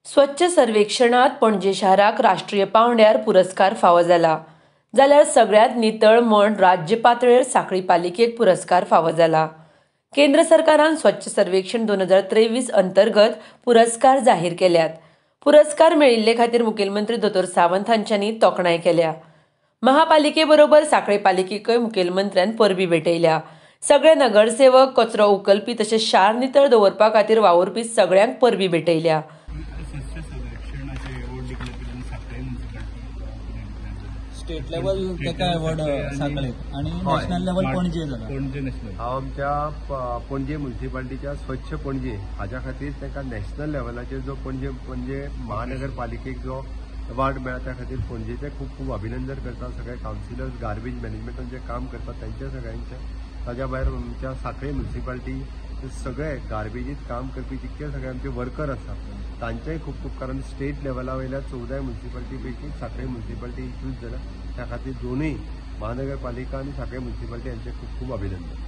स्वच्छ सर्वेक्षणात पणजी शहराक राष्ट्रीय पावंड्यार पुरस्कार फावो जाला, जाल्यार सगळ्यात नितळ म्हण राज्य पातळीर सांखळी पालिकेक पुरस्कार फावो जाला। केंद्र सरकारान स्वच्छ सर्वेक्षण 2023 अंतर्गत पुरस्कार जाहीर केल्यात। पुरस्कार मेळिल्ले खातीर मुखेलमंत्री दोतोर सावंत हांच्यांनी तोखणाय केल्या। महापालिके बरोबर सांखळी पालिकेकय मुखेलमंत्र्यान परबी भेटयल्या। सगळे नगरसेवक, कचरो उखलपी तशेंच शार नितळ दवरपा खातीर वावुरपी सगळ्यांक परबी भेटयल्या। स्टेट लेवल तेका अवॉर्ड सांखळेक आणि नॅशनल लेवल पणजे जाला। हांव आमच्या पणजे म्युनिसिपालिटीच्या स्वच्छ पणजे हाच्या खातीर तांकां नॅशनल लेवलाचेर जो पणजे महानगरपालिकेक जो अवॉर्ड मेळ्ळा त्या खातीर पणजेचे खूब खूब अभिनंदन करता। सगळे कावन्सिलर्स गार्बेज मॅनेजमेंटान जे काम करतात तांचे सगळ्यांचे। ताज्या भायर आमच्या सांखळी म्युनिसिपालिटी सगळे गार्बेजीत काम करपी जितके सगळे आमचे वर्कर आसात तांचेय खूब खूब, कारण स्टेट लेवला वयल्या 14 म्युनिसिपालिटी पैकी सांखळी म्युनिसिपालिटी चूज जाला। त्या खातीर दोनूय महानगरपालिका आणि सांखळी म्युनिसिपालिटी हांचे खूब खूब अभिनंदन।